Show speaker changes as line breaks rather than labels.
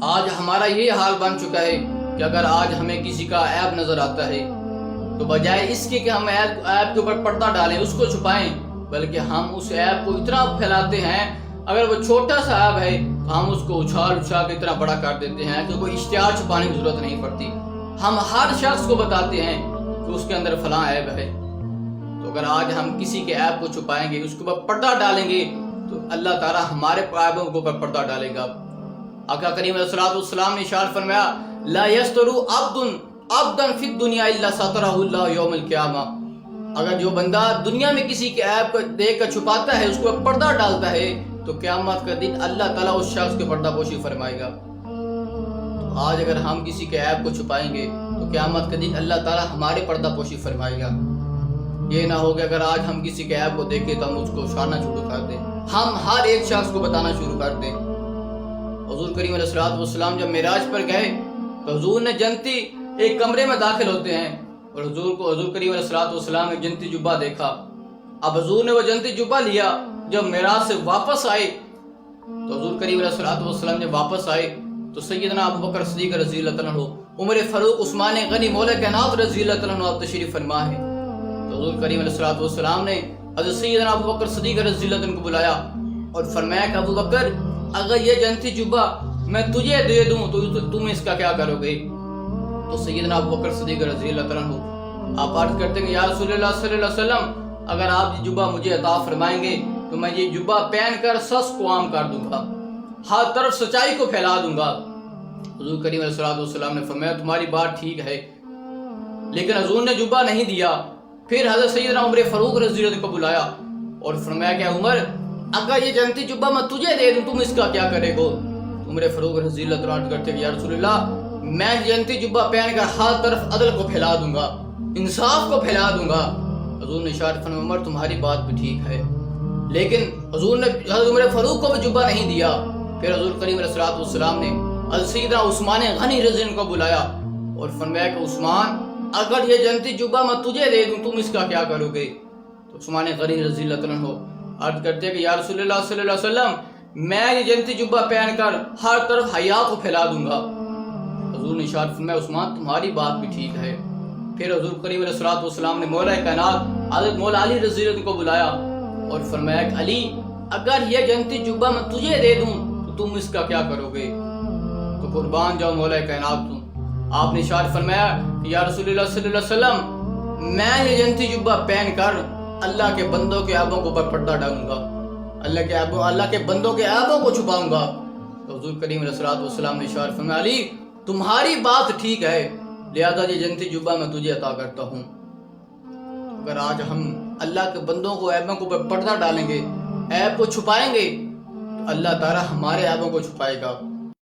آج ہمارا یہ حال بن چکا ہے کہ اگر آج ہمیں کسی کا عیب نظر آتا ہے تو بجائے اس کے کہ ہم عیب کے اوپر پردہ ڈالیں، اس کو چھپائیں، بلکہ ہم اس عیب کو اتنا پھیلاتے ہیں، اگر وہ چھوٹا سا عیب ہے تو ہم اس کو اچھال کے اتنا بڑا کر دیتے ہیں کہ کوئی اشتہار چھپانے کی ضرورت نہیں پڑتی۔ ہم ہر شخص کو بتاتے ہیں کہ اس کے اندر فلاں عیب ہے۔ تو اگر آج ہم کسی کے عیب کو چھپائیں گے، اس کے اوپر پردہ ڈالیں گے، تو اللہ تعالیٰ ہمارے عیبوں کے اوپر پردہ ڈالے گا۔ آقا کریم علیہ الصلوۃ والسلام نے ارشاد فرمایا، لا یستر عبدا فی الدنیا الا سترہ اللہ یوم القیامہ۔ اگر جو بندہ دنیا میں کسی کے عیب کو دیکھ کر چھپاتا ہے، اس کو پردہ ڈالتا ہے، تو قیامت کا دن اللہ تعالیٰ اس شخص کے پردہ پوشی فرمائے گا۔ تو آج اگر ہم کسی کے عیب کو چھپائیں گے تو قیامت کا دن اللہ تعالیٰ ہمارے پردہ پوشی فرمائے گا۔ یہ نہ ہو کہ اگر آج ہم کسی کے عیب کو دیکھیں تو ہم اس کو اچھالنا شروع کر دیں، ہم ہر ایک شخص کو بتانا شروع کر دیں۔ حضور کریم علیہ الصلوۃ والسلام جب معراج پر گئے تو حضور نے جنتی ایک کمرے میں داخل ہوتے ہیں، اور حضور کریم علیہ الصلوۃ والسلام نے جنتی جبہ دیکھا۔ اب حضور نے وہ جنتی جبہ لیا، جب معراج سے واپس آئے تو حضور کریم علیہ الصلوۃ والسلام جب واپس آئے تو سیدنا ابو بکر صدیق رضی اللہ عنہ، عمر فاروق، عثمان غنی مولا کائنات رضی اللہ عنہ آپ تشریف فرما ہے۔ تو حضور کریم علیہ الصلوۃ والسلام نے حضرت سیدنا ابو بکر صدیق رضی اللہ عنہ کو بلایا اور فرمایا کہ ابو بکر، اگر یہ جنتی جبہ میں تجھے دے دوں تو تم اس کا کیا کرو گے؟ تو سیدنا ابو بکر صدیق رضی اللہ عنہ آپ عرض کرتے ہیں، یا رسول اللہ صلی اللہ علیہ وسلم، اگر آپ یہ جبہ مجھے عطا فرمائیں گے تو میں یہ جبہ پہن کر سچ کو عام کر دوں گا، ہر طرف سچائی کو پھیلا دوں گا۔ حضور کریم علیہ الصلوۃ والسلام نے فرمایا، تمہاری بات ٹھیک ہے، لیکن حضور نے جبہ نہیں دیا۔ پھر حضرت سیدنا عمر فاروق رضی اللہ عنہ کو بلایا اور فرمایا کہ عمر، اگر یہ جنتی جبہ میں تجھے دے دوں تم اس کا کیا کرے گو؟ عمر فاروق رضی اللہ عنہ کرتے کہ یا رسول اللہ، میں جنتی جبہ پہن کر ہر طرف عدل کو پھیلا دوں گا، انصاف کو پھیلا دوں گا۔ حضور نے ارشاد فرمایا، عمر تمہاری بات بھی ٹھیک ہے، لیکن حضور نے حضرت عمر فاروق کو بھی جبہ نہیں دیا۔ پھر حضور کریم علیہ الصلوۃ والسلام نے حضرت سیدنا عثمان غنی رضی اللہ عنہ کو بلایا اور فرمایا کہ عثمان، اگر یہ جنتی جبہ میں تجھے دے دوں تم اس کا کیا کرو گے؟ تو عثمان غنی رضی اللہ عنہ عرض کرتے ہیں کہ یا رسول اللہ صلی اللہ علیہ وسلم، میں یہ جنتی جبہ پہن کر ہر طرف حیا کو پھیلا دوں گا۔ حضور نے ارشاد فرمایا، عثمان تمہاری بات بھی ٹھیک ہے۔ پھر حضور کریم علیہ الصلوۃ والسلام نے مولا کائنات حضرت مولا علی رضی اللہ عنہ کو بلایا اور فرمایا کہ علی، اگر یہ جنتی جبہ میں تجھے دے دوں تو تم اس کا کیا کرو گے؟ تو قربان جاؤ مولا کائنات تم۔ آپ نے ارشاد فرمایا کہ یا رسول اللہ صلی اللہ علیہ وسلم، میں یہ جنتی جبہ پہن کر اللہ کے بندوں کے عیبوں کو پردہ ڈالوں گا، اللہ کے بندوں کے عیبوں کو چھپاؤں گا۔ تو حضور کریم علیہ الصلوۃ والسلام نے ارشاد فرمایا، علی تمہاری بات ٹھیک ہے، لہذا یہ جنتی جبہ میں تجھے عطا کرتا ہوں۔ اگر آج ہم اللہ کے بندوں کو عیبوں کو پردہ ڈالیں گے، عیب کو چھپائیں گے، تو اللہ تعالیٰ ہمارے عیبوں کو چھپائے گا۔